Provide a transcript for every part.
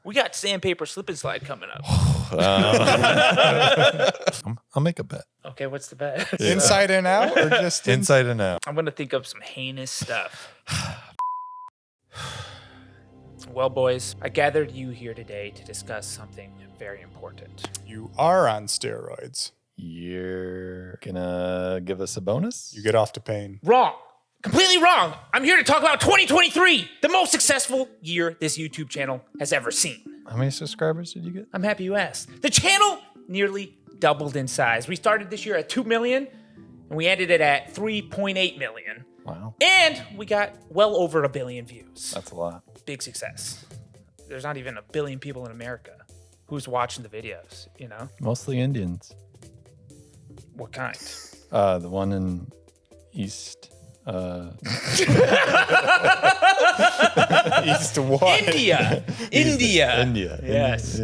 We got sandpaper slip and slide coming up. I'll make a bet. Okay, what's the bet? Inside and out, or just Inside and out. I'm gonna think of some heinous stuff. Well, boys, I gathered you here today to discuss something very important. You are on steroids. You're gonna give us a bonus? You get off to pain. Wrong. Completely wrong. I'm here to talk about 2023, the most successful year this YouTube channel has ever seen. How many subscribers did you get? I'm happy you asked. The channel nearly doubled in size. We started this year at 2 million, and we ended it at 3.8 million. Wow. And we got well over 1 billion views. That's a lot. Big success. There's not even 1 billion people in America who's watching the videos, you know? Mostly Indians. What kind? The one in East. East what? India. India. Yes.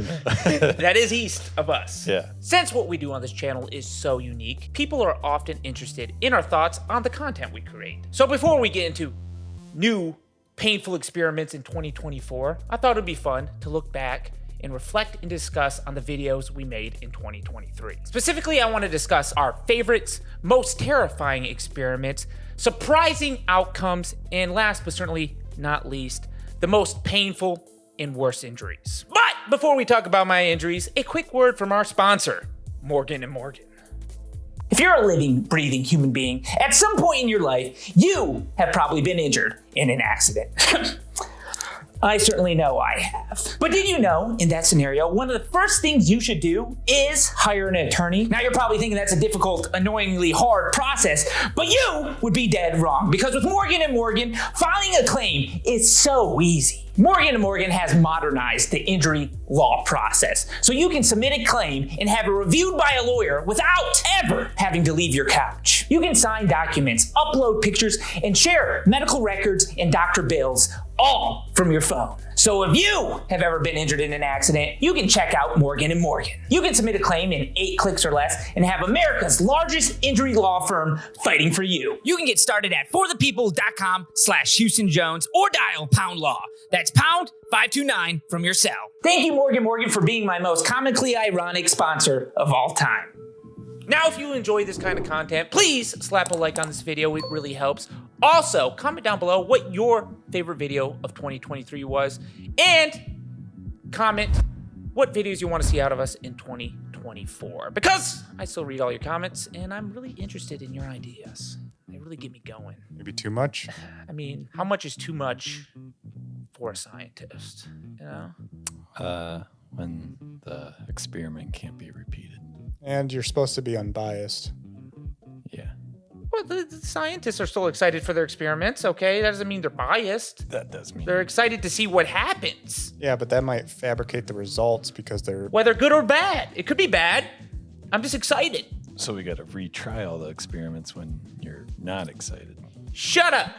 That is east of us. Yeah. Since what we do on this channel is so unique, people are often interested in our thoughts on the content we create. So before we get into new painful experiments in 2024, I thought it'd be fun to look back and reflect and discuss on the videos we made in 2023. Specifically, I want to discuss our favorites, most terrifying experiments, surprising outcomes, and last but certainly not least, the most painful and worst injuries. But before we talk about my injuries, a quick word from our sponsor, Morgan & Morgan. If you're a living, breathing human being, at some point in your life, you have probably been injured in an accident. I certainly know I have. But did you know, in that scenario, one of the first things you should do is hire an attorney? Now you're probably thinking that's a difficult, annoyingly hard process, but you would be dead wrong, because with Morgan & Morgan, filing a claim is so easy. Morgan & Morgan has modernized the injury law process, so you can submit a claim and have it reviewed by a lawyer without ever having to leave your couch. You can sign documents, upload pictures, and share medical records and doctor bills all from your phone. So if you have ever been injured in an accident, you can check out Morgan & Morgan. You can submit a claim in 8 clicks or less and have America's largest injury law firm fighting for you. You can get started at forthepeople.com/Houston Jones or dial #law. That's #529 from your cell. Thank you, Morgan & Morgan, for being my most comically ironic sponsor of all time. Now, if you enjoy this kind of content, please slap a like on this video. It really helps. Also, comment down below what your favorite video of 2023 was, and comment what videos you want to see out of us in 2024. Because I still read all your comments, and I'm really interested in your ideas. They really get me going. Maybe too much? I mean, how much is too much for a scientist, you know? When the experiment can't be repeated. And you're supposed to be unbiased. Yeah. Well, the scientists are still excited for their experiments, okay? That doesn't mean they're biased. That does mean. They're excited to see what happens. Yeah, but that might fabricate the results because they're... Whether good or bad. It could be bad. I'm just excited. So we got to retry all the experiments when you're not excited. Shut up!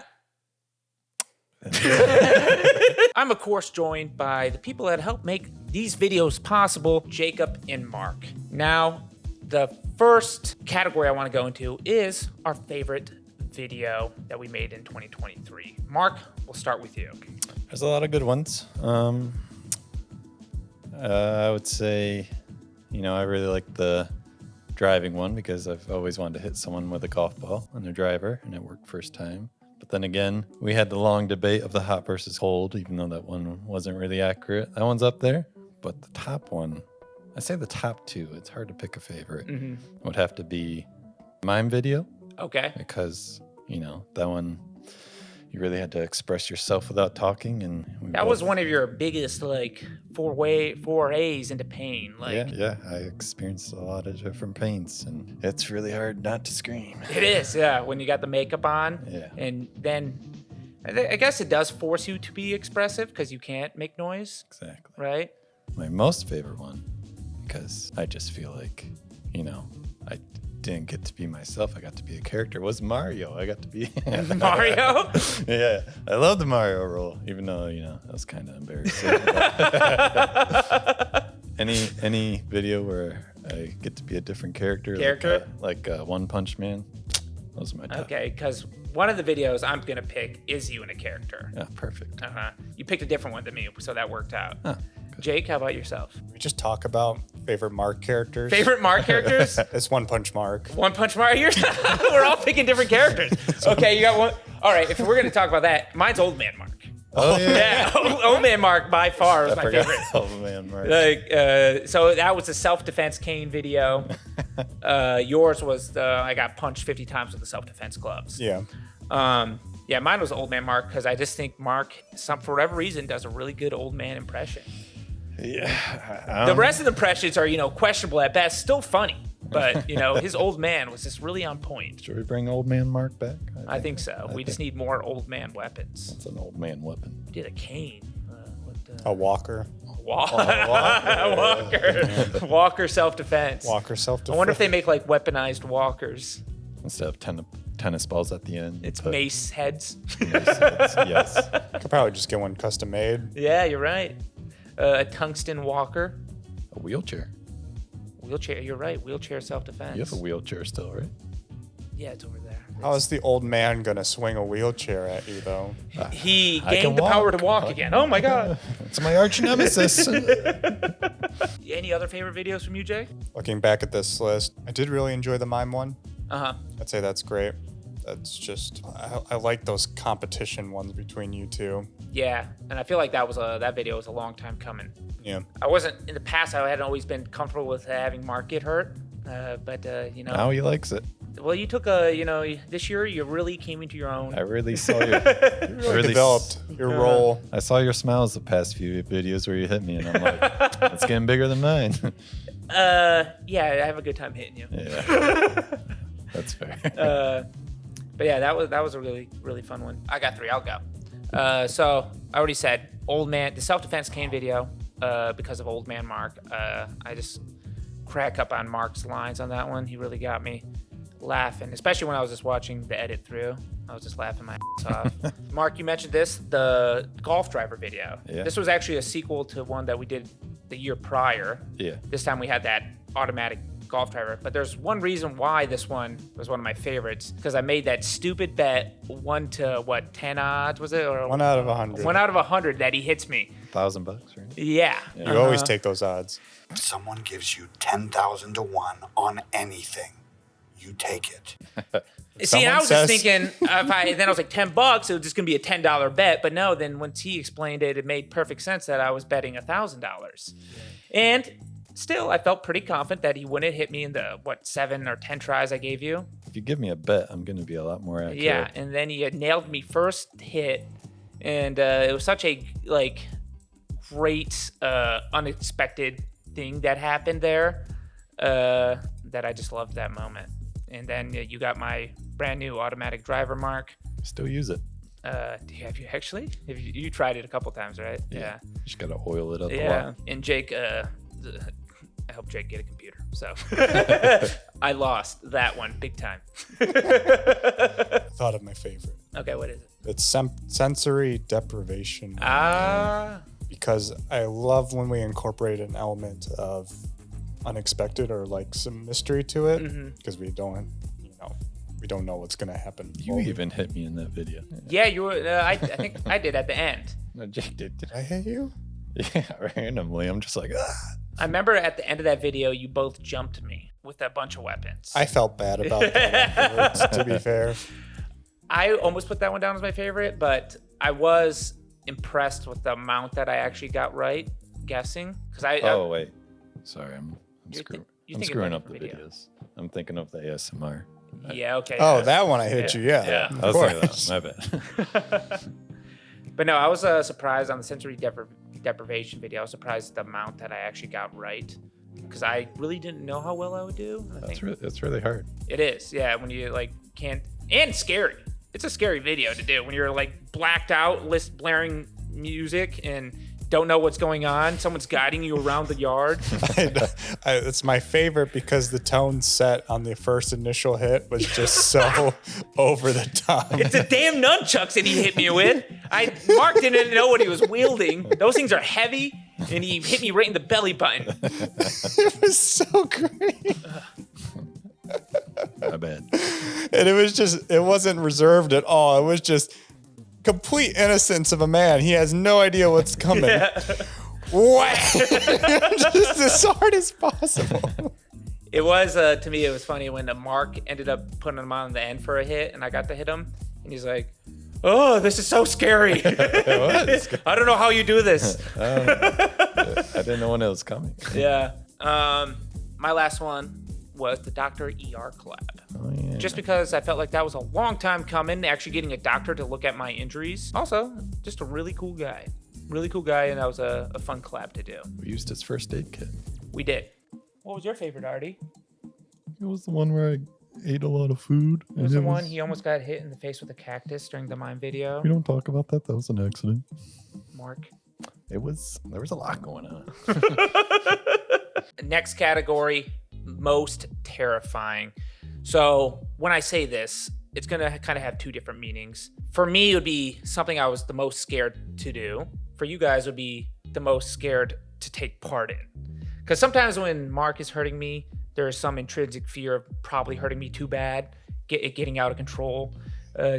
I'm, of course, joined by the people that help make these videos possible, Jacob and Mark. Now, the first category I want to go into is our favorite video that we made in 2023. Mark, we'll start with you. There's a lot of good ones. I would say, I really like the driving one because I've always wanted to hit someone with a golf ball and a driver, and it worked first time. But then again, we had the long debate of the hot versus cold, even though that one wasn't really accurate. That one's up there. But the top one, I say the top two, it's hard to pick a favorite. It would have to be mime video. Okay. Because, that one, you really had to express yourself without talking. And that was one of your biggest, forays into pain. Yeah, I experienced a lot of different pains, and it's really hard not to scream. It is, yeah, when you got the makeup on. Yeah. And then, I guess it does force you to be expressive because you can't make noise. Exactly. Right? My most favorite one, because I just feel like, I didn't get to be myself. I got to be a character. Was Mario. I got to be Mario? Yeah, I love the Mario role, even though, that was kind of embarrassing. Any video where I get to be a different character? Like One Punch Man. Those are my top. Okay, because one of the videos I'm going to pick is you in a character. Yeah, perfect. You picked a different one than me, so that worked out. Huh, Jake, how about yourself? We just talk about favorite Mark characters. Favorite Mark characters? It's One Punch Mark. One Punch Mark. We're all picking different characters. Okay, you got one. All right, if we're gonna talk about that, mine's Old Man Mark. Oh, yeah. Yeah, Old Man Mark by far was I my forgot. favorite. Oh, man, Mark. So that was a self-defense cane video. Yours was I got punched 50 times with the self-defense gloves. Yeah. Yeah, mine was Old Man Mark because I just think Mark, for whatever reason, does a really good old man impression. Yeah. The rest of the impressions are, questionable at best, still funny. But, his old man was just really on point. Should we bring Old Man Mark back? I think so. We just need more old man weapons. It's an old man weapon. We did a cane. A walker. Walker self-defense. Walker self-defense. I wonder if they make like weaponized walkers. Instead of tennis balls at the end. It's mace heads. Yes. Could probably just get one custom made. Yeah, you're right. A tungsten walker. A wheelchair. Wheelchair, you're right. Wheelchair self-defense. You have a wheelchair still, right? Yeah, it's over there. How is the old man going to swing a wheelchair at you, though? He I can gained the power walk. to walk again. Oh my God. It's my arch nemesis. Any other favorite videos from you, Jay? Looking back at this list, I did really enjoy the mime one. Uh-huh. I'd say that's great. That's just, I like those competition ones between you two. Yeah, and I feel like that video was a long time coming. Yeah. I wasn't, in the past, I hadn't always been comfortable with having Mark get hurt. But Now he likes it. well, you took this year you really came into your own. I really saw your. Really developed your role. I saw your smiles the past few videos where you hit me, and I'm like, it's getting bigger than mine. Yeah, I have a good time hitting you. Yeah, that's fair. But yeah, that was a really, really fun one. I got 3. I'll go. So I already said old man, the self-defense cane video, because of Old Man Mark. I just crack up on Mark's lines on that one. He really got me laughing, especially when I was just watching the edit through. I was just laughing my ass off. Mark, you mentioned the golf driver video. Yeah. This was actually a sequel to one that we did the year prior. Yeah. This time we had that automatic golf driver. But there's one reason why this one was one of my favorites, because I made that stupid bet 1 to 10 odds, was it? Or 1 out of 100. 1 out of 100 that he hits me. $1,000, right? Yeah. You always take those odds. If someone gives you 10,000 to 1 on anything, you take it. See, I was Someone just thinking, then I was like, $10, it was just going to be a $10 bet. But no, then once he explained it, it made perfect sense that I was betting $1,000. And still, I felt pretty confident that he wouldn't hit me in the, 7 or 10 tries I gave you. If you give me a bet, I'm going to be a lot more accurate. Yeah, and then he had nailed me first hit. And it was such a, great, unexpected thing that happened there that I just loved that moment. And then you got my brand new automatic driver, Mark. Still use it. Have you actually? You tried it a couple times, right? Yeah. Just got to oil it up a Yeah. lot. And Jake, I helped Jake get a computer. So I lost that one big time. I thought of my favorite. Okay, what is it? It's sensory deprivation. Because I love when we incorporate an element of unexpected or some mystery to it, because we don't know what's going to happen. You even hit me in that video. Yeah, you were. I think I did at the end. No, Jake did. Did I hit you? Yeah, randomly. I'm just like, I remember at the end of that video, you both jumped me with a bunch of weapons. I felt bad about that afterwards, to be fair. I almost put that one down as my favorite, but I was impressed with the amount that I actually got right guessing. Oh, wait. Sorry, I'm thinking screwing of up the video. videos. I'm thinking of the ASMR. Yeah, okay. Oh, that one I hit you, yeah. Yeah. Of I was thinking course. that. My bad. But no, I was surprised on the sensory deprivation video. I was surprised at the amount that I actually got right, because I really didn't know how well I would do. That's really hard. It is, yeah. When you can't, and scary. It's a scary video to do when you're blacked out, blaring music, and don't know what's going on. Someone's guiding you around the yard. It's my favorite because the tone set on the first initial hit was just so over the top. It's the damn nunchucks that he hit me with. Mark didn't know what he was wielding. Those things are heavy, and he hit me right in the belly button. It was so great. My bad. And it wasn't reserved at all. It was just complete innocence of a man. He has no idea what's coming. Yeah. What? Just as hard as possible. It was, to me, it was funny when Mark ended up putting him on the end for a hit, and I got to hit him, and he's like, "Oh, this is so scary." I don't know how you do this. I didn't know when it was coming. Yeah. My last one was the Dr. ER collab. Oh, yeah. Just because I felt like that was a long time coming, actually getting a doctor to look at my injuries. Also, just a really cool guy. Really cool guy, and that was a fun collab to do. We used his first aid kit. We did. What was your favorite, Artie? It was the one where I ate a lot of food. It was the one he almost got hit in the face with a cactus during the mime video. We don't talk about that. That was an accident. Mark. There was a lot going on. Next category, most terrifying. So when I say this, it's going to kind of have two different meanings. For me, it would be something I was the most scared to do. For you guys, it would be the most scared to take part in. Because sometimes when Mark is hurting me, there is some intrinsic fear of probably hurting me too bad, getting out of control.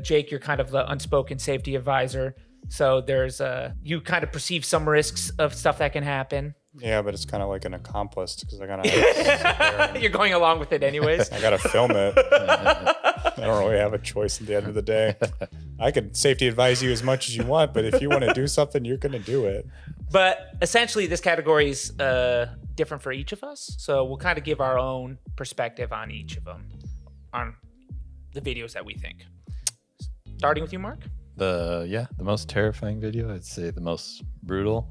Jake, you're kind of the unspoken safety advisor. So there's you kind of perceive some risks of stuff that can happen. Yeah, but it's kind of like an accomplice because I gotta. You're going along with it anyways. I gotta film it. I don't really have a choice at the end of the day. I could safety advise you as much as you want, but if you want to do something, you're gonna do it. But essentially, this category is different for each of us. So we'll kind of give our own perspective on each of them, on the videos that we think. Starting with you, Mark. The most terrifying video, I'd say the most brutal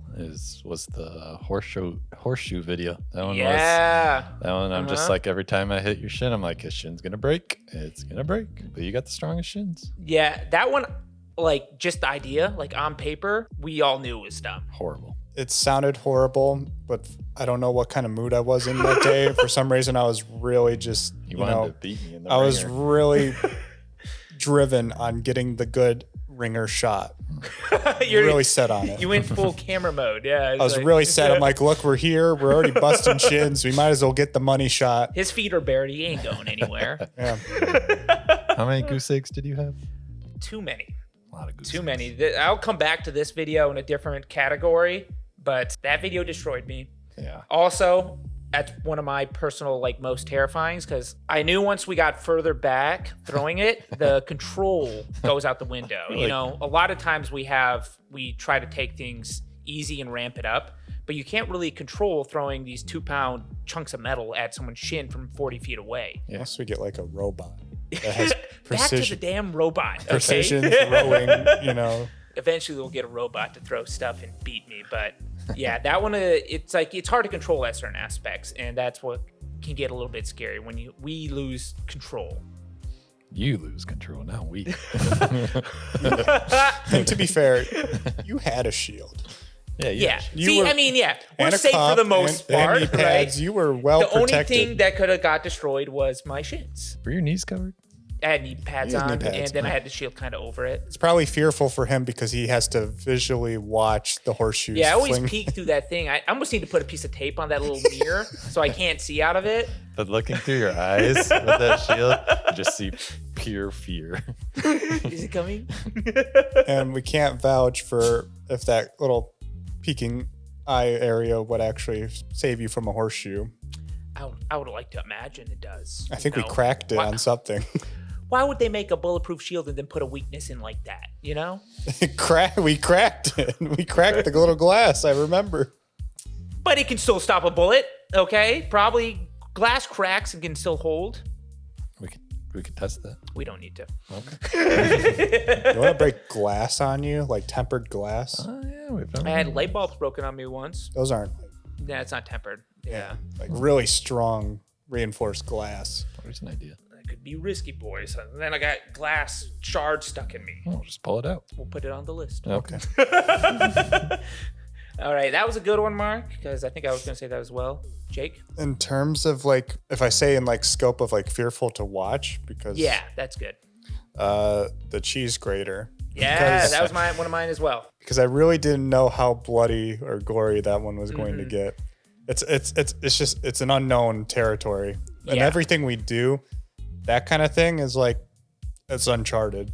was the horseshoe video. That one I'm just like, every time I hit your shin, I'm like, his shin's gonna break. It's gonna break. But you got the strongest shins. Yeah, that one, like, just the idea, like on paper, we all knew it was dumb. Horrible. It sounded horrible, but I don't know what kind of mood I was in that day. For some reason, I was really just, You wanted to beat me in the I ringer. was really driven on getting the good ringer shot. You're really set on it. You went full camera mode. Yeah. I was really set. I'm like, look, we're here. We're already busting shins. We might as well get the money shot. His feet are bared. He ain't going anywhere. Yeah. How many goose eggs did you have? Too many. A lot of goose Too eggs. many. I'll come back to this video in a different category, but that video destroyed me. Yeah. Also, that's one of my personal, like, most terrifying, because I knew once we got further back throwing it, the control goes out the window. You know, a lot of times we try to take things easy and ramp it up, but you can't really control throwing these 2-pound chunks of metal at someone's shin from 40 feet away. Unless we get like a robot that has Back to the damn robot. Okay? precision throwing, you know. Eventually we'll get a robot to throw stuff and beat me, but yeah, that one, it's hard to control at certain aspects, and that's what can get a little bit scary when we lose control. You lose control, not we. And to be fair, you had a shield. Yeah. You See, were- I mean, yeah, we're And a safe for cup the most and part, knee pads. right? You were well The only protected. thing that could have got destroyed was my shins. Were your knees covered? I had knee pads You had knee on, pads. and then I had the shield kind of over it. It's probably fearful for him because he has to visually watch the horseshoes. Yeah, I always fling. peek through that thing. I almost need to put a piece of tape on that little mirror so I can't see out of it. But looking through your eyes with that shield, you just see pure fear. Is it coming? And we can't vouch for if that little peeking eye area would actually save you from a horseshoe. I would like to imagine it does. I think you we know? cracked it Why- on something. Why would they make a bulletproof shield and then put a weakness in like that? You know? We cracked it. We cracked the little glass. I remember. But it can still stop a bullet. Okay, probably glass cracks and can still hold. We could test that. We don't need to. Okay. You want to break glass on you, like tempered glass? Oh yeah, we've done I had that. light bulbs broken on me once. Those aren't Nah, it's not tempered. Yeah. like really strong reinforced glass. There's an idea. That could be risky, boys. And then I got glass shards stuck in me. Oh, just pull it out. We'll put it on the list. Okay. All right, that was a good one, Mark, because I think I was going to say that as well. Jake? In terms of like, if I say in like scope of like fearful to watch, because Yeah, that's good. the cheese grater. Yeah, Because- that was one of mine as well. because I really didn't know how bloody or gory that one was going to get. It's an unknown territory, and Yeah. everything we do, that kind of thing is like it's uncharted.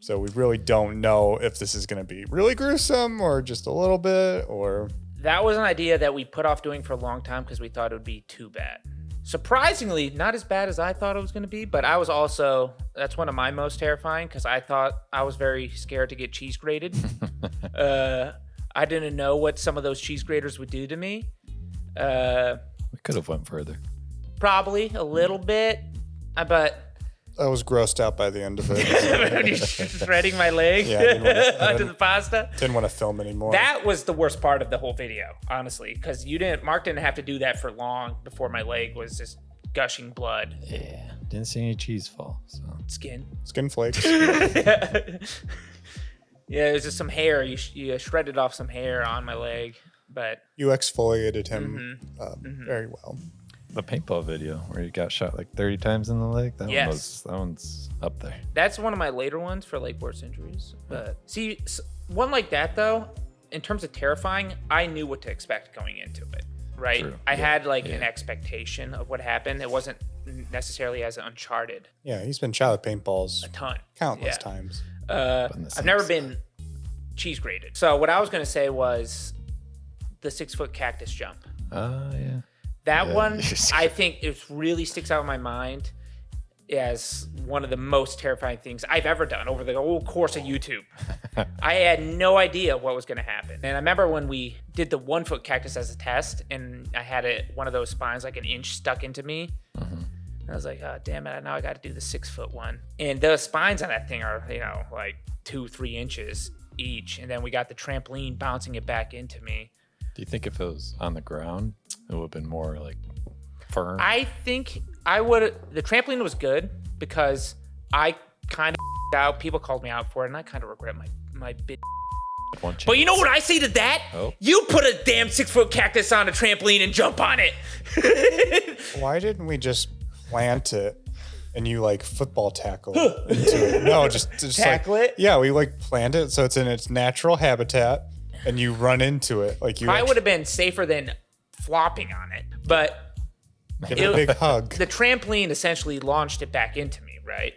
So we really don't know if this is going to be really gruesome or just a little bit, or That was an idea that we put off doing for a long time because we thought it would be too bad. Surprisingly, not as bad as I thought it was going to be, but I was also, that's one of my most terrifying because I thought I was very scared to get cheese grated. I didn't know what some of those cheese graters would do to me. We could have went further. Probably a little bit, but I was grossed out by the end of it. you're shredding my leg Yeah, onto the pasta. Didn't want to film anymore. That was the worst part of the whole video, honestly, because Mark didn't have to do that for long before my leg was just gushing blood. Yeah. Didn't see any cheese fall. So Skin. Skin flakes. Yeah, it was just some hair. You shredded off some hair on my leg, but You exfoliated him very well. the paintball video where you got shot like 30 times in the leg. Yes. That one's up there. that's one of my later ones for like worse injuries. But see, one like that though, in terms of terrifying, I knew what to expect going into it. Right? True. I Yeah. had like Yeah. an expectation of what happened. It wasn't necessarily as uncharted Yeah, he's been shot at paintballs a ton. countless Yeah. times. On the I've same never side. been cheese grated. So what I was going to say was the 6-foot cactus jump. Yeah. That Yeah, one, you're scared. I think it really sticks out in my mind as one of the most terrifying things I've ever done over the whole course of YouTube. I had no idea what was going to happen. And I remember when we did the 1-foot cactus as a test and I had one of those spines like an inch stuck into me. And I was like, oh, damn it. Now I got to do the 6-foot one. And the spines on that thing are, like 2-3 inches each. And then we got the trampoline bouncing it back into me. Do you think if it was on the ground, it would have been more like firm? I think the trampoline was good because I kind of out. People called me out for it and I kind of regret my bit. One But you know chance. what I say to that? Oh. You put a damn 6-foot cactus on a trampoline and jump on it. Why didn't we just plant it and you like football tackle into it? No, just Tackle like, it? Yeah, we like plant it so it's in its natural habitat and you run into it. Like you I would have been safer than flopping on it. But give it a big hug. the trampoline essentially launched it back into me, right?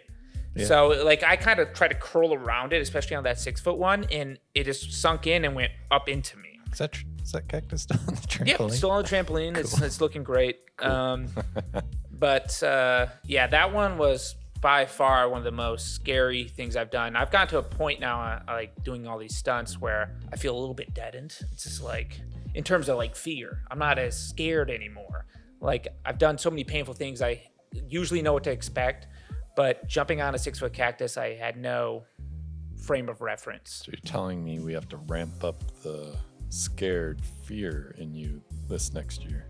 So like I kind of tried to curl around it, especially on that 6-foot one, and it just sunk in and went up into me. Is that cactus still on the trampoline? Yep, still on the trampoline. It's looking great. But that one was by far one of the most scary things I've done. I've gotten to a point now, like doing all these stunts, where I feel a little bit deadened. It's just like, in terms of like fear, I'm not as scared anymore. Like I've done so many painful things, I usually know what to expect. But jumping on a 6-foot cactus, I had no frame of reference. So you're telling me we have to ramp up the scared fear in you this next year?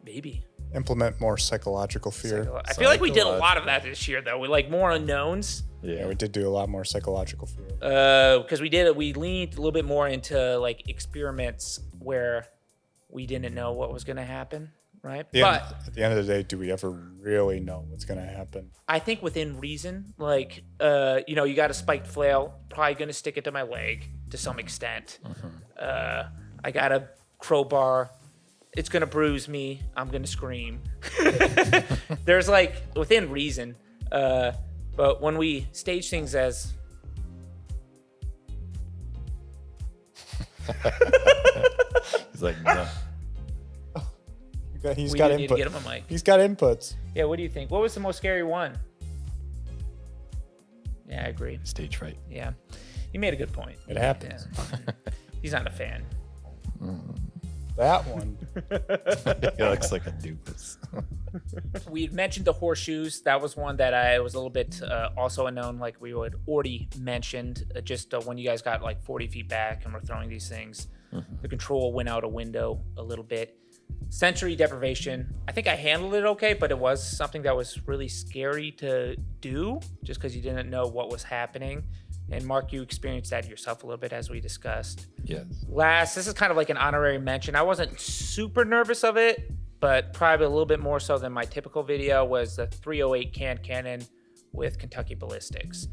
Maybe. Implement more psychological fear. I feel like we did a lot of that this year, though. We like more unknowns. Yeah, we did do a lot more psychological fear. Because we leaned a little bit more into like experiments where we didn't know what was going to happen, right? At the end of the day, do we ever really know what's going to happen? I think within reason, like, you got a spiked flail, probably going to stick it to my leg to some extent. I got a crowbar. It's going to bruise me. I'm going to scream. There's like within reason. But when we stage things as... He's like, no. He's We got do need to input. get him a mic. He's got inputs. Yeah, what do you think? What was the most scary one? Yeah, I agree. Stage fright. Yeah. You made a good point. It happens. Yeah. He's not a fan. That one. He looks like a doofus. We had mentioned the horseshoes. That was one that I was a little bit also unknown, like we had already mentioned. Just when you guys got like 40 feet back and were throwing these things, the control went out a window a little bit. Sensory deprivation. I think I handled it okay, but it was something that was really scary to do just because you didn't know what was happening. And Mark, you experienced that yourself a little bit as we discussed. Yes. Last, this is kind of like an honorary mention. I wasn't super nervous of it, but probably a little bit more so than my typical video was the 308 cannon with Kentucky Ballistics.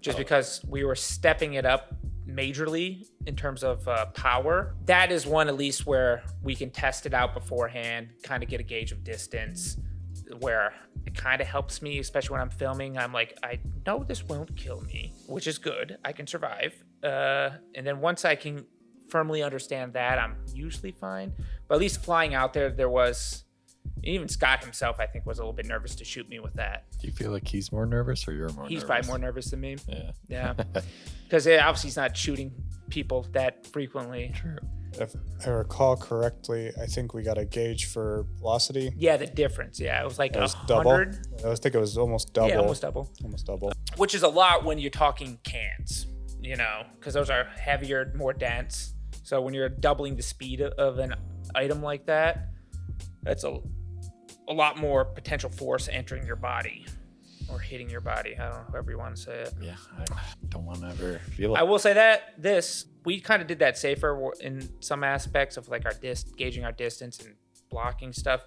Just because we were stepping it up majorly in terms of power. That is one at least where we can test it out beforehand, kind of get a gauge of distance, where it kind of helps me, especially when I'm filming. I'm like, I know this won't kill me, which is good. I can survive. And then once I can firmly understand that, I'm usually fine. But at least flying out there was, even Scott himself, I think, was a little bit nervous to shoot me with that. Do you feel like he's more nervous or you're more nervous? He's probably more nervous than me. Yeah. Yeah. Because obviously he's not shooting people that frequently. True. If I recall correctly, I think we got a gauge for velocity. Yeah, the difference. Yeah, it was like It was 100. double. I think it was almost double. Yeah, almost double. Almost double. Which is a lot when you're talking cans, because those are heavier, more dense. So when you're doubling the speed of an item like that, that's a lot more potential force entering your body or hitting your body. I don't know, however you want to say it. Yeah, I don't want to ever feel it. I will say that we kind of did that safer in some aspects of like gauging our distance and blocking stuff.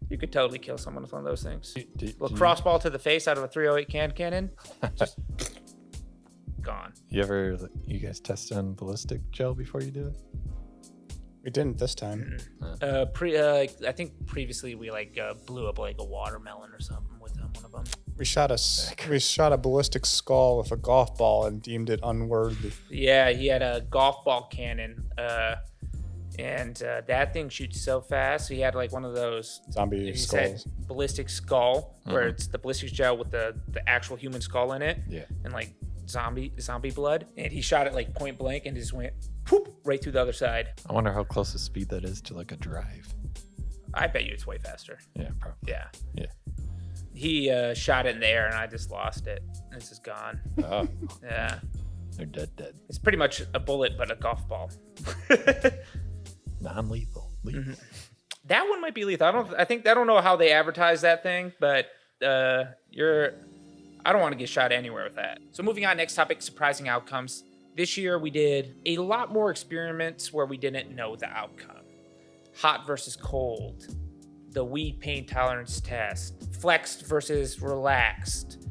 You could totally kill someone with one of those things. Lacrosse ball to the face out of a 308 cannon, just gone. You guys tested on ballistic gel before you did it? We didn't this time. I think previously we blew up like a watermelon or something with one of them. We shot a ballistic skull with a golf ball and deemed it unworthy. Yeah, he had a golf ball cannon, and that thing shoots so fast. He had like one of those Zombie skulls. Ballistic skull, where it's the ballistic gel with the actual human skull in it. Yeah. And like zombie blood, and he shot it like point blank and just went poop right through the other side. I wonder how close the speed that is to like a drive. I bet you it's way faster. Yeah, probably. Yeah. Yeah. He shot it in the air and I just lost it. It's just gone. Oh, Yeah. they're dead. It's pretty much a bullet, but a golf ball. Non-lethal. Lethal. That one might be lethal. I don't know how they advertise that thing, but I don't want to get shot anywhere with that. So moving on, next topic, surprising outcomes. This year we did a lot more experiments where we didn't know the outcome. Hot versus cold, the Wii pain tolerance test, flexed versus relaxed,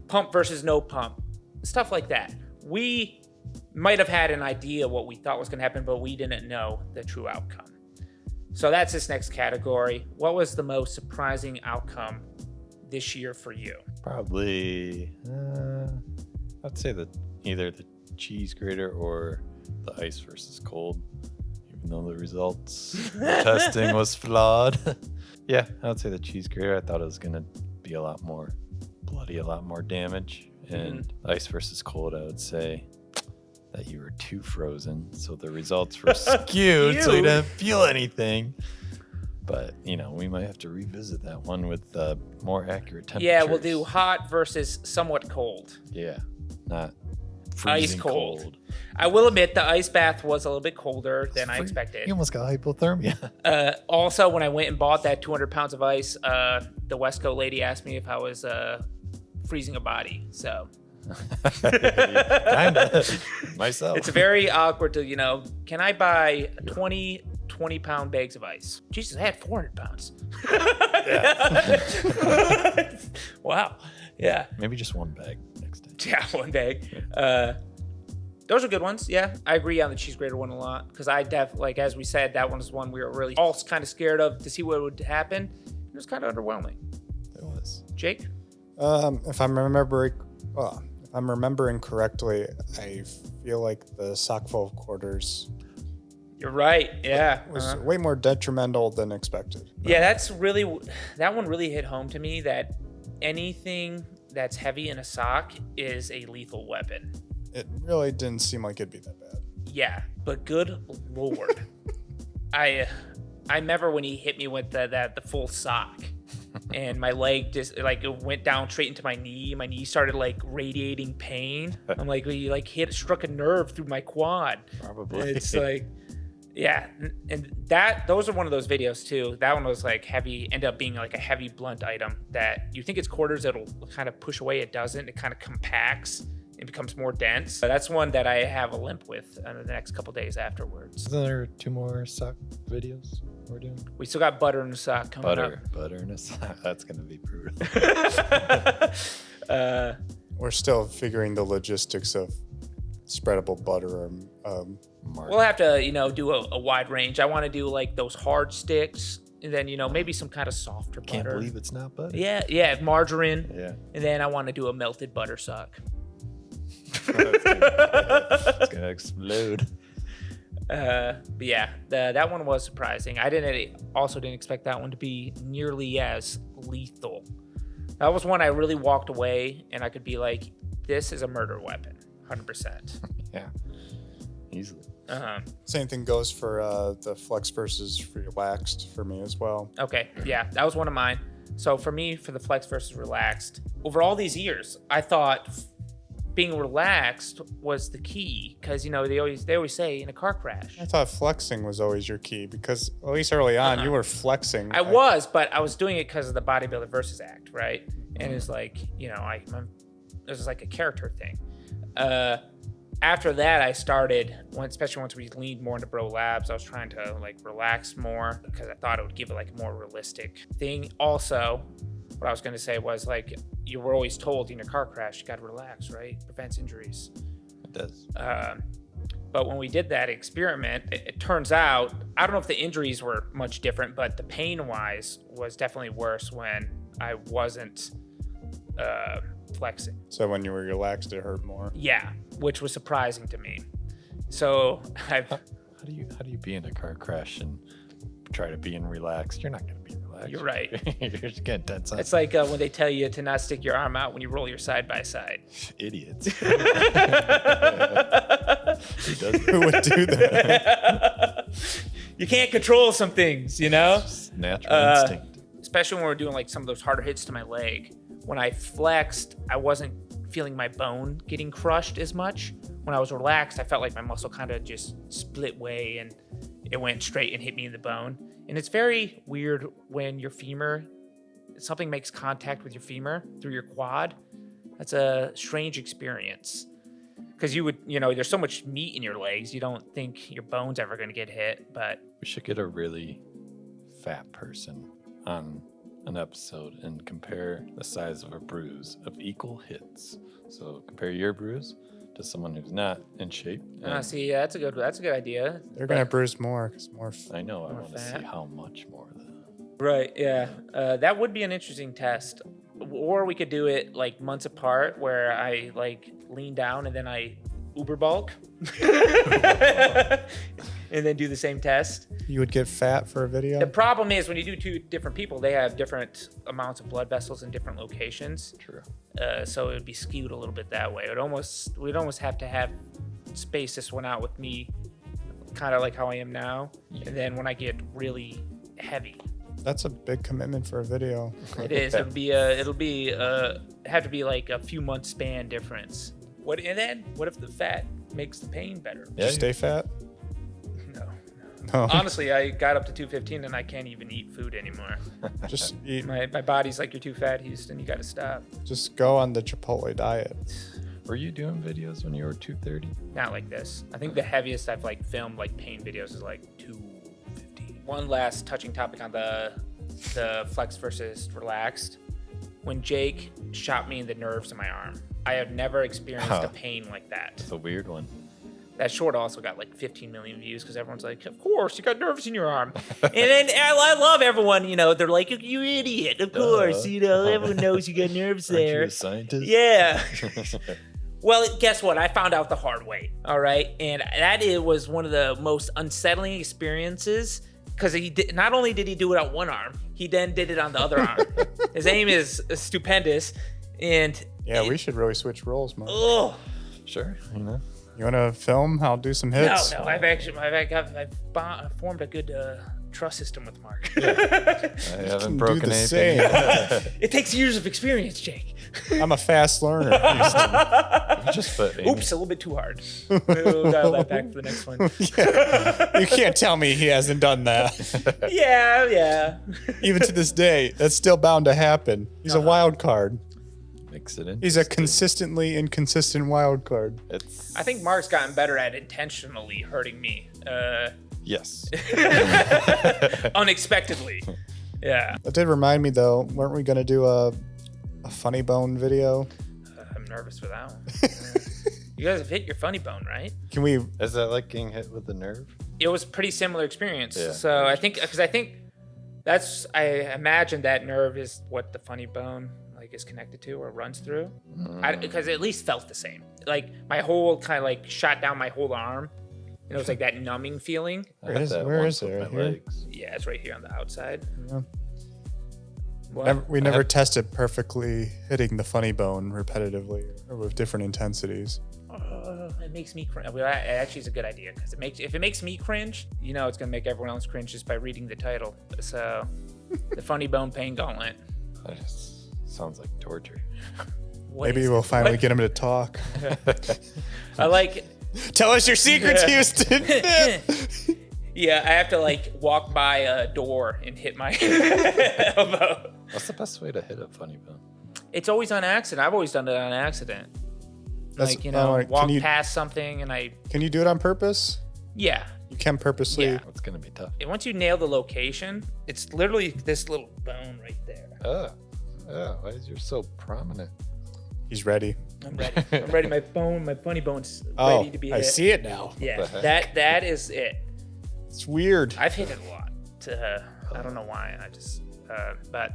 pump versus no pump, stuff like that. We might have had an idea what we thought was going to happen, but we didn't know the true outcome. So that's this next category. What was the most surprising outcome this year for you? Probably, I'd say that either the cheese grater or the ice versus cold, even though the results the testing was flawed. Yeah, I would say the cheese grater. I thought it was going to be a lot more bloody, a lot more damage. And ice versus cold, I would say that you were too frozen, so the results were skewed, so you didn't feel anything. But, we might have to revisit that one with more accurate temperatures. Yeah, we'll do hot versus somewhat cold. Yeah, not Ice freezing cold. I will admit the ice bath was a little bit colder than I expected. You almost got hypothermia. Also, when I went and bought that 200 pounds of ice, the Westco lady asked me if I was freezing a body. So Kinda. Myself. it's very awkward to, can I buy 20-pound bags of ice? Jesus, I had 400 pounds. Wow. Yeah. Maybe just one bag next day. Yeah, one bag. Those are good ones. Yeah, I agree on the cheese grater one a lot because as we said, that one is one we were really all kind of scared of to see what would happen. It was kind of underwhelming. It was. Jake? If I'm remembering correctly, I feel like the sock full of quarters You're right. Yeah. was way more detrimental than expected. Yeah, that one really hit home to me that anything that's heavy in a sock is a lethal weapon. It really didn't seem like it'd be that bad. Yeah, but good Lord. I remember when he hit me with the full sock and my leg just it went down straight into my knee. My knee started radiating pain. I'm like, he struck a nerve through my quad. Probably. It's yeah, and those are one of those videos too. That one was heavy, ended up being a heavy blunt item that you think it's quarters, it'll kind of push away. It doesn't. It kind of compacts. It becomes more dense. So that's one that I have a limp with the next couple days afterwards. Isn't there 2 more sock videos we're doing? We still got butter in the sock coming up. Butter in a sock. That's gonna be brutal. We're still figuring the logistics of spreadable butter. We'll have to, do a wide range. I want to do those hard sticks, and then maybe some kind of softer butter. Can't believe it's not butter. Yeah, margarine. Yeah. And then I want to do a melted butter sock. It's gonna explode. But yeah, that one was surprising. I also didn't expect that one to be nearly as lethal. That was one I really walked away, and I could be like, this is a murder weapon, 100%. Yeah, easily. Same thing goes for the flex versus relaxed for me as well. Okay, yeah, that was one of mine. So for me, for the flex versus relaxed, over all these years, I thought being relaxed was the key, because they always say in a car crash. I thought flexing was always your key because at least early on you were flexing. I was, but I was doing it because of the Bodybuilder versus Act, right? And it's like, it was like a character thing. After that, I started, especially once we leaned more into Bro Labs, I was trying to like relax more because I thought it would give it like a more realistic thing. Also, what I was going to say was like, you were always told in a car crash, you got to relax, right? Prevents injuries. It does. But when we did that experiment, it turns out, I don't know if the injuries were much different, but the pain-wise was definitely worse when I wasn't flexing. So when you were relaxed, it hurt more. Yeah, which was surprising to me. So How do you be in a car crash and try to be in relaxed? You're not going to be relaxed. You're right. You're just getting tense up. It's like when they tell you to not stick your arm out when you roll your side by side. Idiots. Who does Who would do that? You can't control some things, Natural instinct. Especially when we're doing like some of those harder hits to my leg. When I flexed, I wasn't feeling my bone getting crushed as much. When I was relaxed, I felt like my muscle kind of just split way and it went straight and hit me in the bone. And it's very weird when your femur, something makes contact with your femur through your quad. That's a strange experience. Because you would, there's so much meat in your legs, you don't think your bone's ever going to get hit, but... We should get a really fat person on an episode and compare the size of a bruise of equal hits. So compare your bruise to someone who's not in shape. See, yeah, that's a good idea. They're gonna bruise more because more. I know. I more want to fat. see how much more. Right. Yeah. That would be an interesting test. Or we could do it like months apart, where I like lean down and then I uber bulk, and then do the same test. You would get fat for a video. The problem is when you do two different people, they have different amounts of blood vessels in different locations. True. So it would be skewed a little bit that way. We'd almost have to space this one out with me, kind of like how I am now, and then when I get really heavy. That's a big commitment for a video. It is. It'll have to be like a few months span difference. What if the fat makes the pain better? Did you stay fat? No. No. Honestly, I got up to 215 and I can't even eat food anymore. Just eat. My body's like, you're too fat, Houston. You got to stop. Just go on the Chipotle diet. Were you doing videos when you were 230? Not like this. I think the heaviest I've like filmed like pain videos is like 250. One last touching topic on the flex versus relaxed. When Jake shot me in the nerves in my arm, I have never experienced a pain like that. It's a weird one. That short also got like 15 million views because everyone's like, of course, you got nerves in your arm. And then I love everyone, they're like, you idiot. Of course, everyone knows you got nerves there. Aren't you a scientist? Yeah. Well, guess what? I found out the hard way. All right. And was one of the most unsettling experiences because not only did he do it on one arm, he then did it on the other arm. His aim is stupendous. And we should really switch roles, Mark. Oh, Sure. You want to film? I'll do some hits. no. I've formed a good trust system with Mark. I haven't broken do the anything. same. It takes years of experience, Jake. I'm a fast learner. Houston. You just put Oops, a little bit too hard. We'll dial that back for the next one. You can't tell me he hasn't done that. Yeah. Even to this day, that's still bound to happen. He's a wild card. mix it in. He's a consistently inconsistent wild card. I think Mark's gotten better at intentionally hurting me. Yes. Unexpectedly. Yeah. That did remind me, though, weren't we going to do a funny bone video? I'm nervous for that one. You guys have hit your funny bone, right? Can we? Is that like getting hit with a nerve? It was a pretty similar experience. Yeah. So I think I imagine that nerve is what the funny bone is connected to or runs through. Because it at least felt the same. Like my whole kind of shot down my whole arm. And it was like that numbing feeling. I had that where once is it? with Right my here? legs. Yeah, it's right here on the outside. Yeah. What? We never tested perfectly hitting the funny bone repetitively or with different intensities. It makes me cringe. Well, it actually is a good idea because if it makes me cringe, you know it's gonna make everyone else cringe just by reading the title. So, the Funny Bone Pain Gauntlet. That just sounds like torture. What Maybe is we'll it? finally What? get him to talk. I like. Tell us your secrets, Houston. Yeah, I have to like walk by a door and hit my elbow. What's the best way to hit a funny bone? It's always on accident. I've always done it on accident. That's- Like, you know, can walk you- past something and Can you do it on purpose? yeah. You can purposely. Yeah. It's gonna be tough. And once you nail the location, it's literally this little bone right there. Oh, why is yours so prominent? He's ready. I'm ready. I'm ready. My funny bone's Oh, ready to be I hit. see it now. Yeah, What the heck? that is it. It's weird. I've hit it a lot. I don't know why. I just, but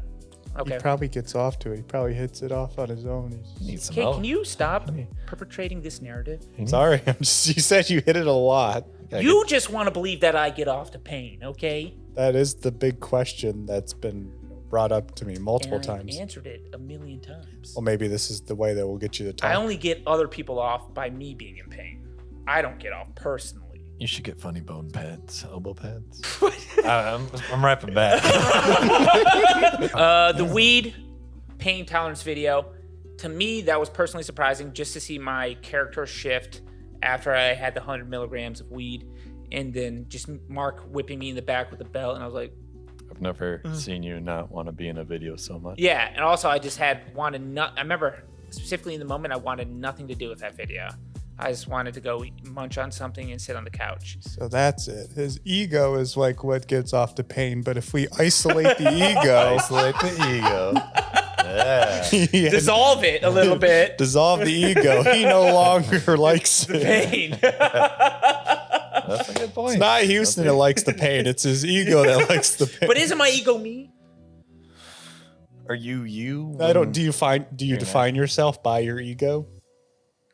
okay. He probably gets off to it. He probably hits it off on his own. Need some Okay, help. can you stop perpetrating this narrative? Sorry, you said you hit it a lot. You just want to believe that I get off to pain, okay? That is the big question that's been brought up to me multiple And times. I've answered it a million times. Well, maybe this is the way that will get you to talk. I only get other people off by me being in pain. I don't get off personally. You should get funny bone pads, elbow pads. I'm rapping back. The weed pain tolerance video, to me, that was personally surprising just to see my character shift after I had the 100 milligrams of weed, and then just Mark whipping me in the back with a belt, and I was like, I've never seen you not want to be in a video so much. yeah. And also, I just I remember specifically in the moment, I wanted nothing to do with that video. I just wanted to go munch on something and sit on the couch. So that's it. His ego is like what gets off the pain. But if we isolate the ego, Isolate the ego. Yeah. Dissolve it a little bit. dissolve the ego, he no longer likes it. Pain. That's a good point. It's not Houston that likes the pain. It's his ego that likes the pain. But isn't my ego me? Are you? I don't. Do you define yourself by your ego?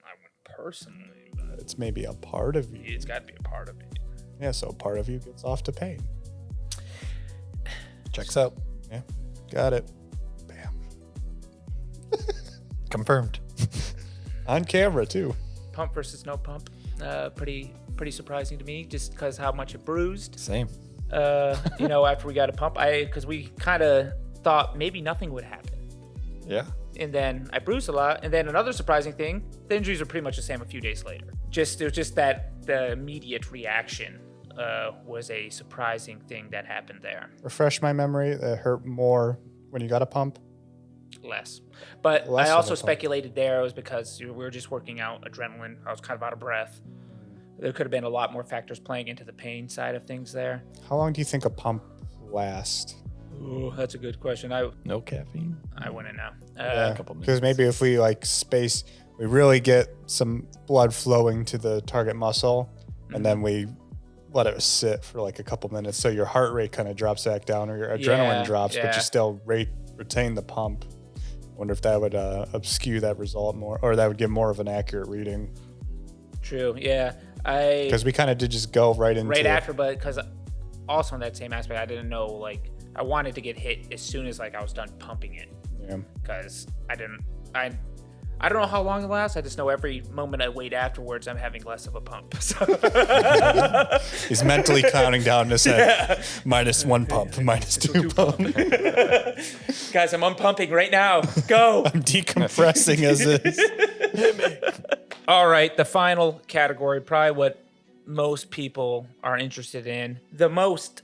I wouldn't personally, but It's maybe a part of you. it's got to be a part of it. Yeah, so part of you gets off to pain. Checks out. Yeah, got it. Bam. Confirmed. On camera too. Pump versus no pump. Pretty surprising to me, just because how much it bruised. Same. After we got a pump, because we kind of thought maybe nothing would happen, Yeah. and then I bruised a lot. And then another surprising thing, the injuries were pretty much the same a few days later. It was just that the immediate reaction was a surprising thing that happened there. Refresh my memory. It hurt more when you got a pump. Less. But Less I of also a pump. speculated there it was because we were just working out adrenaline. I was kind of out of breath. There could have been a lot more factors playing into the pain side of things there. How long do you think a pump lasts? Ooh, that's a good question. No caffeine. I wouldn't know. a couple minutes. Because maybe if we we really get some blood flowing to the target muscle, and then we let it sit for like a couple minutes, so your heart rate kind of drops back down, or your adrenaline drops, but yeah. you still retain the pump. Wonder if that would obscure that result more, or that would give more of an accurate reading. True. Yeah. Because we kind of did just go right into Right after, but because also in that same aspect, I didn't know, I wanted to get hit as soon as I was done pumping it, Yeah. because I don't know how long it lasts. I just know every moment I wait afterwards, I'm having less of a pump. So He's mentally counting down to say minus one pump, minus two pump. guys, I'm unpumping right now. Go. I'm decompressing as is. All right, the final category, probably what most people are interested in, the most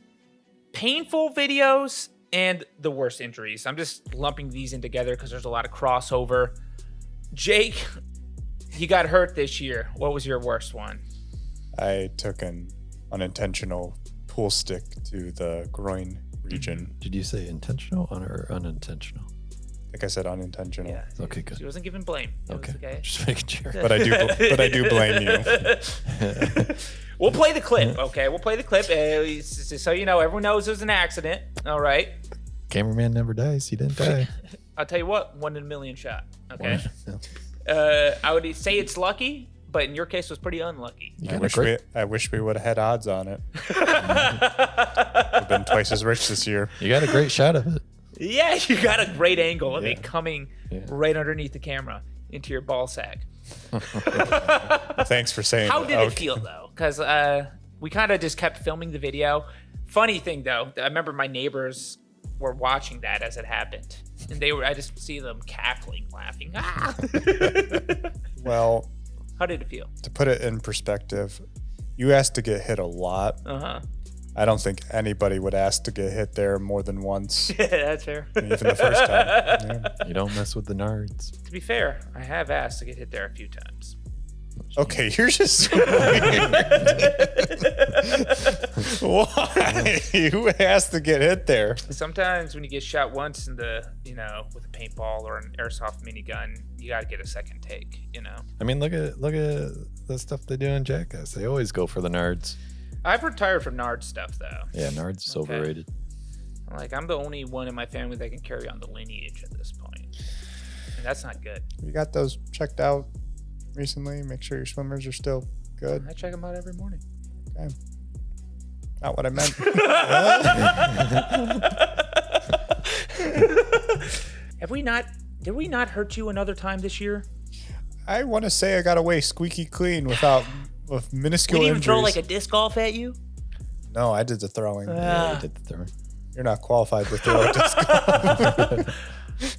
painful videos and the worst injuries. I'm just lumping these in together because there's a lot of crossover. Jake, you got hurt this year. What was your worst one? I took an unintentional pool stick to the groin region. Did you say intentional or unintentional? I think I said unintentional. Yeah. Okay, good. She wasn't giving blame. It was Okay. Just making sure. But I do blame you. We'll play the clip, okay? We'll play the clip. Just so you know, everyone knows it was an accident. All right. Cameraman never dies. He didn't die. I'll tell you what, 1 in a million shot. Okay. Yeah. I would say it's lucky, but in your case, was pretty unlucky. You got a great, I wish we would have had odds on it. I've been twice as rich this year. you got a great shot of it. Yeah, you got a great angle of it coming Yeah. right underneath the camera into your ball sack. Thanks for saying How that. did it feel though? Because we kind of just kept filming the video. Funny thing though, I remember my neighbors were watching that as it happened, and I just see them cackling, laughing. Ah! Well, How did it feel? to put it in perspective, you asked to get hit a lot. Uh-huh. I don't think anybody would ask to get hit there more than once, That's fair. even the first time. Yeah. You don't mess with the nards. To be fair, I have asked to get hit there a few times. Okay, you're just weird. Why? Who asked to get hit there? Sometimes when you get shot once in the, with a paintball or an airsoft minigun, you got to get a second take, I mean, look at the stuff they do in Jackass. They always go for the nards. I've retired from Nard stuff though. Yeah, nards is Okay. overrated. Like, I'm the only one in my family that can carry on the lineage at this point. And that's not good. You got those checked out recently? Make sure your swimmers are still good. I check them out every morning. Okay. Not what I meant. Did we not hurt you another time this year? I want to say I got away squeaky clean with minuscule We didn't even throw injuries. like a disc golf at you? No, I did the throwing. Yeah, you did the throw. You're not qualified to throw a disc.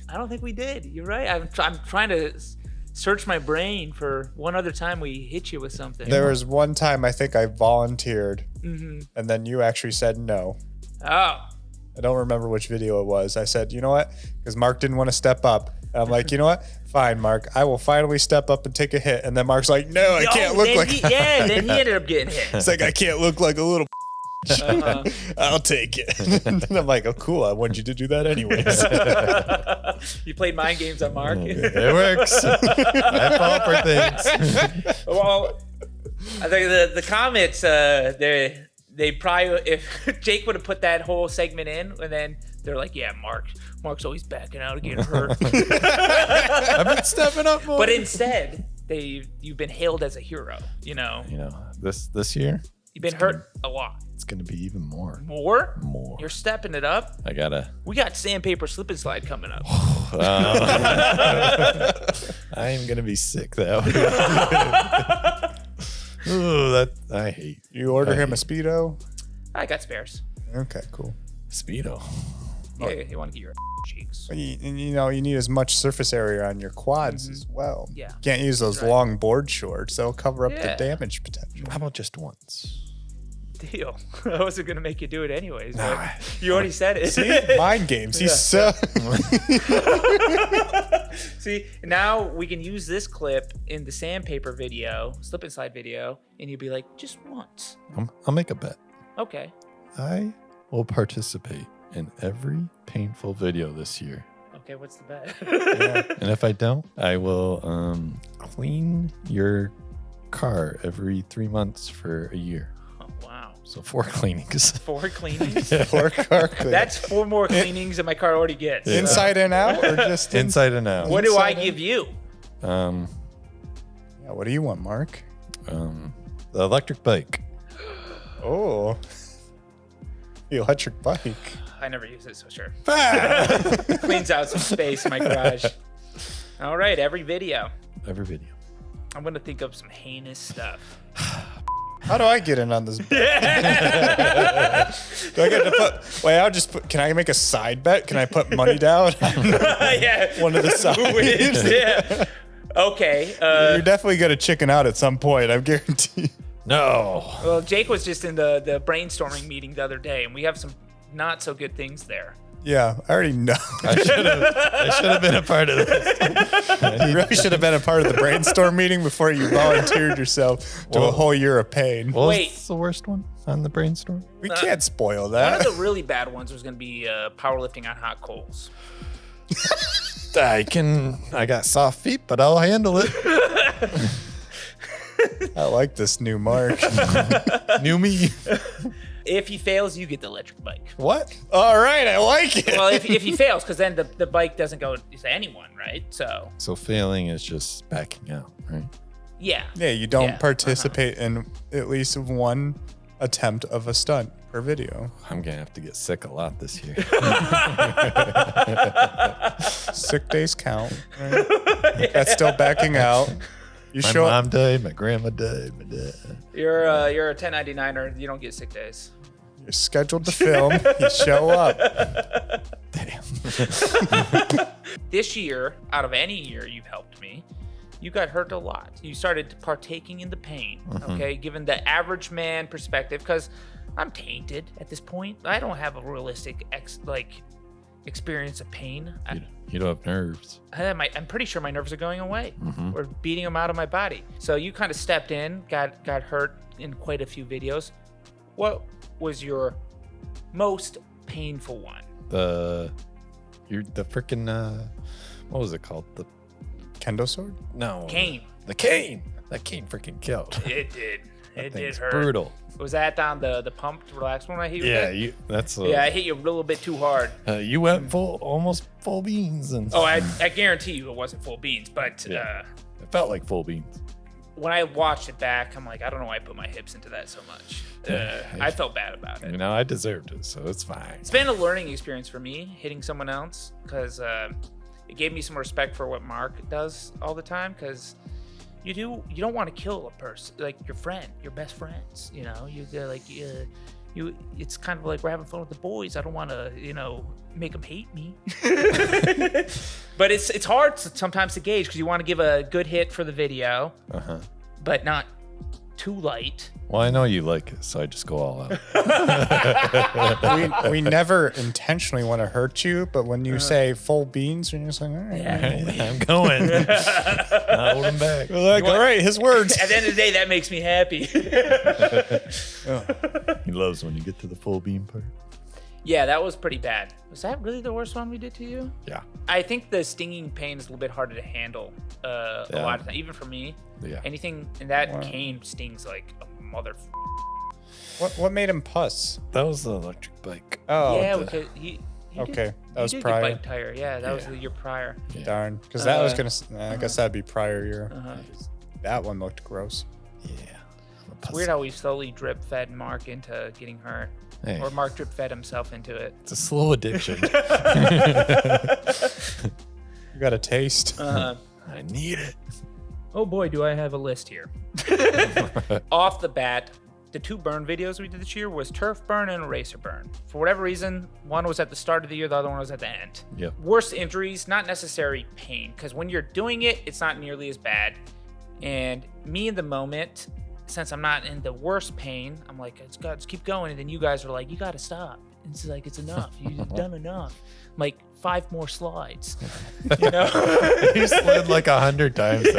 I don't think we did. You're right. I'm trying to search my brain for one other time we hit you with something. There was one time I think I volunteered, Mm-hmm. and then you actually said no. Oh. I don't remember which video it was. I said, you know what? Because Mark didn't want to step up. And I'm like, you know what? Fine, Mark. I will finally step up and take a hit. And then Mark's like, no, I can't look like. Then he ended up getting hit. It's like I can't look like a little. Uh-huh. I'll take it. And I'm like, oh, cool. I wanted you to do that anyways. You played mind games on Mark. It works. I fall for things. Well, I think the comments, they probably, if Jake would have put that whole segment in, and then they're like, yeah, Mark's always backing out and getting hurt. I've been stepping up more. But instead, you've been hailed as a hero. This year, You've been hurt a lot. it's gonna be even more. More? More. You're stepping it up. I gotta. We got sandpaper slip and slide coming up. I am gonna be sick though. Ooh, that I hate. You order him a Speedo? I got spares. Okay, cool. Speedo. Yeah, you want to get your cheeks. But you need as much surface area on your quads as well. Yeah. Can't use those Right. long board shorts. They'll cover up Yeah. the damage potential. How about just once? Deal. I wasn't gonna make you do it anyways. But you already said it. See? Mind games. He's so. See, now we can use this clip in the sandpaper video, slip and slide video, and you'll be like, just once. I'll make a bet. Okay. I will participate in every painful video this year. Okay, what's the bet? And if I don't, I will clean your car every 3 months for a year. Oh, wow. So 4 cleanings. 4 cleanings? Or car clean. That's 4 more cleanings than my car already gets. Yeah. Inside and out, or just Inside and out. What do I Inside give you? Um, Yeah, what do you want, Mark? the electric bike. Oh, the electric bike. I never use it, so sure. Ah! Cleans out some space in my garage. All right, every video. Every video. I'm going to think of some heinous stuff. How do I get in on this bet? Do I get to put? Wait, I'll just put. Can I make a side bet? Can I put money down on Yeah. one of the Who wins? sides? Yeah. Okay. You're definitely gonna chicken out at some point. I'm guaranteed. No. Well, Jake was just in the brainstorming meeting the other day, and we have some not so good things there. Yeah, I already know. I should have been a part of this. You really should have been a part of the brainstorm meeting before you volunteered yourself to a Well- whole year of pain. What Wait. was the worst one on the brainstorm? We can't spoil One that. of the really bad ones was going to be powerlifting on hot coals. I got soft feet, but I'll handle it. I like this new Mark. New me. If he fails, you get the electric bike. What? All right, I like it. Well, if he fails, because then the bike doesn't go to anyone, right? So So failing is just backing out, right? Yeah. Yeah, you don't Yeah, participate in at least one attempt of a stunt per video. I'm gonna have to get sick a lot this year. Sick days count. Right? That's still backing out. You My show mom died, my grandma died, my dad. You're a 1099er. You don't get sick days. you're scheduled to film. You show up. Damn. This year, out of any year you've helped me, you got hurt a lot. You started partaking in the pain, okay? Given the average man perspective, because I'm tainted at this point. I don't have a realistic experience of pain. You don't have nerves. I'm pretty sure my nerves are going away. Or beating them out of my body. So you kind of stepped in, got hurt in quite a few videos. What was your most painful one? The freaking what was it called? The Kendo sword? no Cane. The cane. That cane freaking killed. It did. That It did thing's hurt. brutal. Was that on the pumped, relaxed one I hit you Yeah, with? Yeah, I hit you a little bit too hard. you went almost full beans, and Oh, I guarantee you it wasn't full beans, but Yeah. it felt like full beans. when I watched it back, I'm like, I don't know why I put my hips into that so much. I felt bad about it. You know, I deserved it, so it's fine. It's been a learning experience for me hitting someone else because it gave me some respect for what Mark does all the time. Because you don't want to kill a person, like your friend, your best friends. You know, you it's kind of like we're having fun with the boys. I don't want to make them hate me. But it's hard sometimes to gauge because you want to give a good hit for the video, but not too light. Well, I know you like it, so I just go all out. we never intentionally want to hurt you, but when you say full beans, you're just like, all right. I'm going. Not holding back. We're like, all right, his words. At the end of the day, that makes me happy. He loves when you get to the full bean part. Yeah, that was pretty bad. Was that really the worst one we did to you? Yeah. I think the stinging pain is a little bit harder to handle a lot of times, even for me. Yeah. Anything in that cane stings like a mother. What made him puss? That was the electric bike. Oh, Yeah, because he okay. That was did prior. get bike tire. Yeah, that was the year prior. Darn. Because that was I guess that'd be prior year. That one looked gross. Yeah. It's weird how we slowly drip fed Mark into getting hurt. Hey. Or Mark drip fed himself into it. It's a slow addiction. You got a taste. I need it. Oh boy, do I have a list here. Off the bat, the two burn videos we did this year was turf burn and eraser burn. For whatever reason, one was at the start of the year, the other one was at the end. Yep. Worst injuries, not necessary pain, because when you're doing it, it's not nearly as bad. And me in the moment, since I'm not in the worst pain, I'm like, let's keep going. And then you guys are like, you got to stop. And it's like, it's enough. You've done enough. I'm like, 5 more slides. You know? You slid like 100 times. You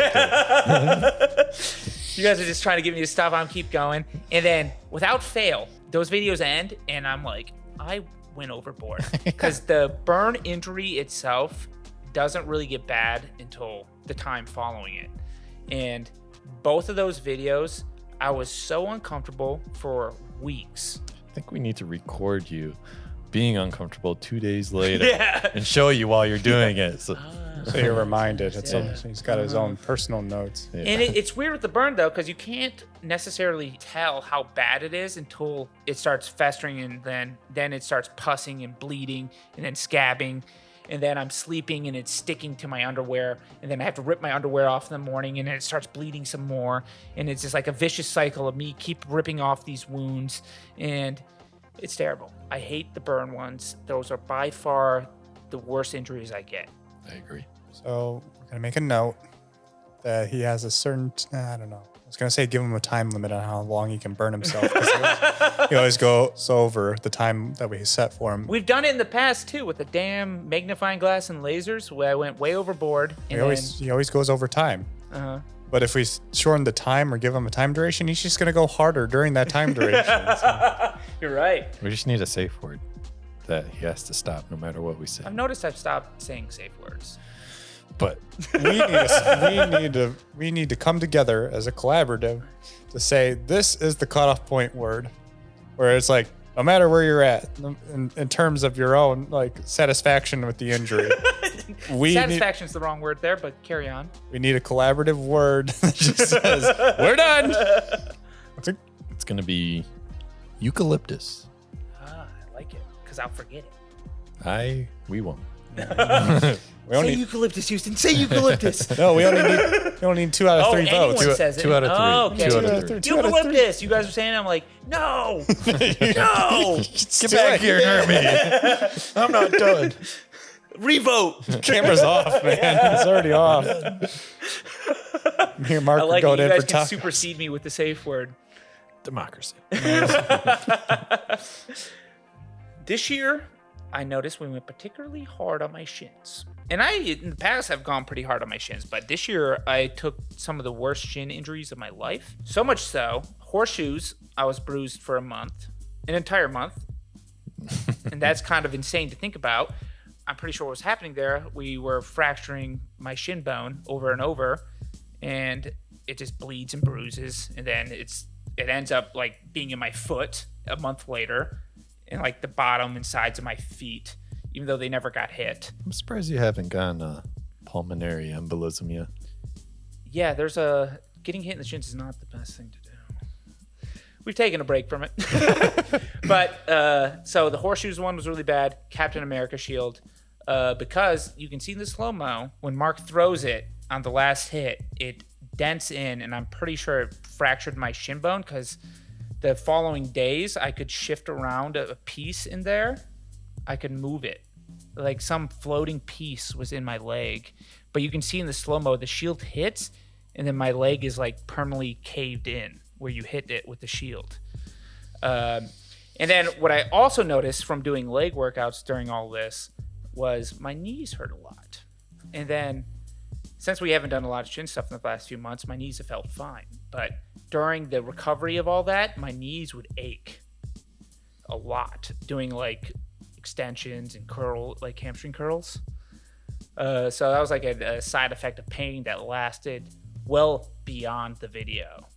guys are just trying to get me to stop. I'm keep going. And then without fail, those videos end. And I'm like, I went overboard. Because the burn injury itself doesn't really get bad until the time following it. And both of those videos, I was so uncomfortable for weeks. I think we need to record you being uncomfortable 2 days later and show you while you're doing it. So you're reminded. He's got his own personal notes. Yeah. And it's weird with the burn, though, because you can't necessarily tell how bad it is until it starts festering, and then it starts pussing and bleeding and then scabbing. And then I'm sleeping and it's sticking to my underwear. And then I have to rip my underwear off in the morning, and then it starts bleeding some more. And it's just like a vicious cycle of me keep ripping off these wounds. And it's terrible. I hate the burn ones. Those are by far the worst injuries I get. I agree. So we're going to make a note that he has a certain, I don't know. I was going to say give him a time limit on how long he can burn himself. He always goes over the time that we set for him. We've done it in the past, too, with the damn magnifying glass and lasers, where I went way overboard. He always goes over time. But if we shorten the time or give him a time duration, he's just going to go harder during that time duration. So. You're right. We just need a safe word that he has to stop no matter what we say. I've noticed I've stopped saying safe words. But we need to come together as a collaborative to say this is the cutoff point word, where it's like no matter where you're at in terms of your own like satisfaction with the injury, Satisfaction is the wrong word there, but carry on. We need a collaborative word that just says, we're done. It's going to be eucalyptus. Ah, I like it, because I'll forget it. We won't. Say eucalyptus, Houston. Say eucalyptus. No, we only need 2 out of 3 votes. Anyone says it. 2 out of 3. Oh, okay. 2 out of 3. Eucalyptus. You guys are saying it. I'm like, no. No. Get back here and hurt me. I'm not done. Revote. Camera's off, man. It's already off. Me and Mark I like are it. going You in guys for can tacos. supersede me with the safe word. Democracy. This year, I noticed we went particularly hard on my shins. And I, in the past, have gone pretty hard on my shins. But this year, I took some of the worst shin injuries of my life. So much so, horseshoes, I was bruised for an entire month. And that's kind of insane to think about. I'm pretty sure what was happening there. We were fracturing my shin bone over and over. And it just bleeds and bruises. And then it ends up like being in my foot a month later. And like the bottom and sides of my feet, even though they never got hit. I'm surprised you haven't gone pulmonary embolism yet. Yeah, getting hit in the shins is not the best thing to do. We've taken a break from it. But so the horseshoes one was really bad. Captain America shield, because you can see in the slow-mo when Mark throws it on the last hit, it dents in, and I'm pretty sure it fractured my shin bone because the following days, I could shift around a piece in there. I could move it. Like some floating piece was in my leg. But you can see in the slow-mo, the shield hits, and then my leg is like permanently caved in where you hit it with the shield. And then what I also noticed from doing leg workouts during all this was my knees hurt a lot. And then since we haven't done a lot of shin stuff in the last few months, my knees have felt fine. But during the recovery of all that, my knees would ache a lot doing like extensions and like hamstring curls. So that was like a side effect of pain that lasted well beyond the video.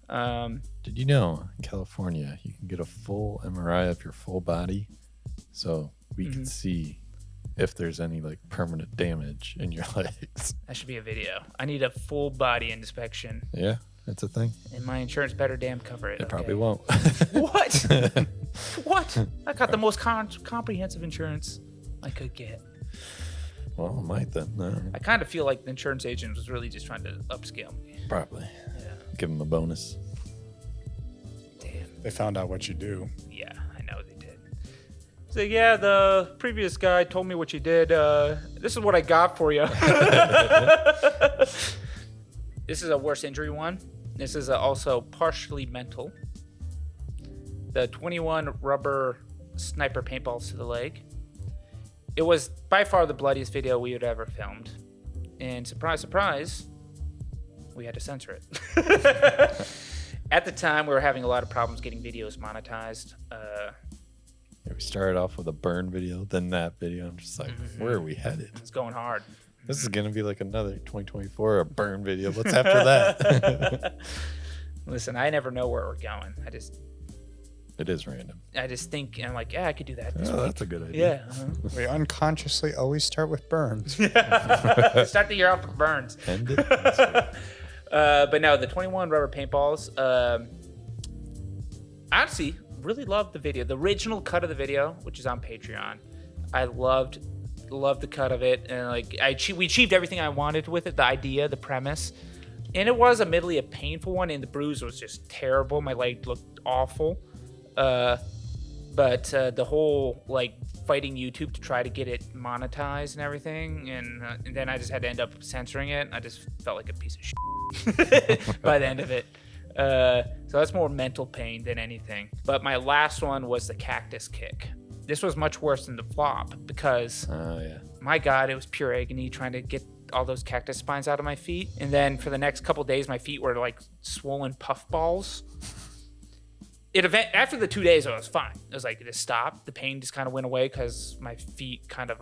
Did you know in California you can get a full MRI of your full body so we can see if there's any like permanent damage in your legs? That should be a video. I need a full body inspection. Yeah, that's a thing. And my insurance better damn cover it. It probably won't. What? What? I got the most comprehensive insurance I could get. Well, it might then. No. I kind of feel like the insurance agent was really just trying to upscale me. Probably. Yeah. Give them a bonus. Damn. They found out what you do. Yeah, I know they did. So yeah, the previous guy told me what you did. This is what I got for you. This is a worse injury one. This is also partially mental. The 21 rubber sniper paintballs to the leg. It was by far the bloodiest video we had ever filmed. And surprise, surprise, we had to censor it. At the time, we were having a lot of problems getting videos monetized. Yeah, we started off with a burn video, then that video. I'm just like, where are we headed? It's going hard. This is going to be like another 2024, a burn video. What's after that? Listen, I never know where we're going. It is random. I just think, and I'm like, yeah, I could do that this Oh, week. that's a good idea. Yeah. We unconsciously always start with burns. Start the year off with burns. End it. That's right. But no, the 21 rubber paintballs. Honestly, really loved the video. The original cut of the video, which is on Patreon. I loved the cut of it, and like we achieved everything I wanted with it. The idea, the premise, and it was admittedly a painful one. And the bruise was just terrible. My leg looked awful. But the whole like fighting YouTube to try to get it monetized and everything, and then I just had to end up censoring it. I just felt like a piece of shit by the end of it. So that's more mental pain than anything. But my last one was the cactus kick. This was much worse than the flop because, my God, it was pure agony trying to get all those cactus spines out of my feet. And then for the next couple days, my feet were like swollen puff balls. After the 2 days, I was fine. It was like, it just stopped. The pain just kind of went away because my feet kind of,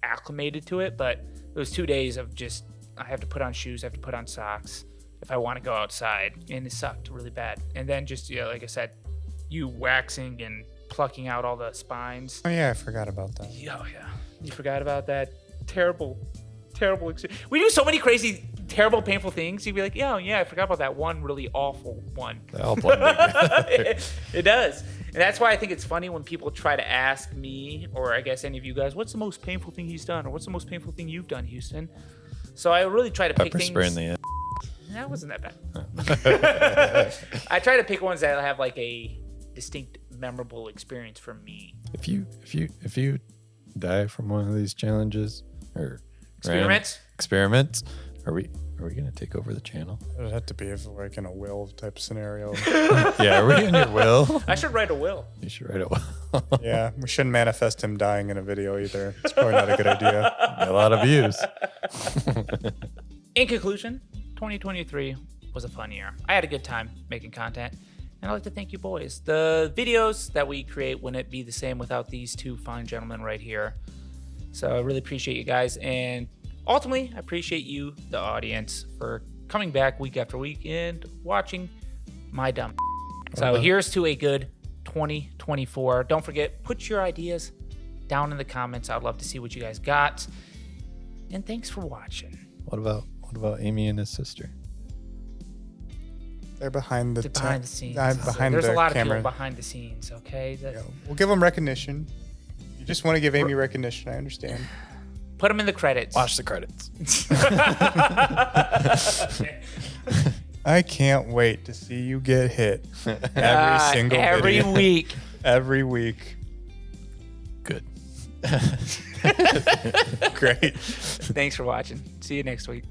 acclimated to it. But it was 2 days of just, I have to put on shoes, I have to put on socks if I want to go outside. And it sucked really bad. And then just, like I said, you waxing and plucking out all the spines. Oh, yeah, I forgot about that. Oh, yeah. You forgot about that? terrible we do so many crazy, terrible, painful things. You'd be like, yeah, I forgot about that one really awful one. They all blend together. It does. And that's why I think it's funny when people try to ask me, or I guess any of you guys, what's the most painful thing he's done? Or what's the most painful thing you've done, Houston? So I really try to pick Pepper things. spray in the end. That wasn't that bad. I try to pick ones that have like a distinct, memorable experience for me. If you die from one of these challenges or experiments, are we gonna take over the channel? It would have to be like in a will type scenario. Yeah, are we in your will? I should write a will. You should write a will. Yeah, we shouldn't manifest him dying in a video either. It's probably not a good idea. A lot of views. In conclusion, 2023 was a fun year. I had a good time making content, and I'd like to thank you boys. The videos that we create wouldn't be the same without these two fine gentlemen right here. So I really appreciate you guys, and ultimately, I appreciate you, the audience, for coming back week after week and watching my dumb. So here's to a good 2024. Don't forget, put your ideas down in the comments. I'd love to see what you guys got. And thanks for watching. What about Amy and his sister? They're behind the scenes. Behind There's the a lot camera. of people behind the scenes, okay? Yeah, we'll give them recognition. You just want to give Amy recognition. I understand. Put them in the credits. Watch the credits. I can't wait to see you get hit every single video. week. Every week. Good. Great. Thanks for watching. See you next week.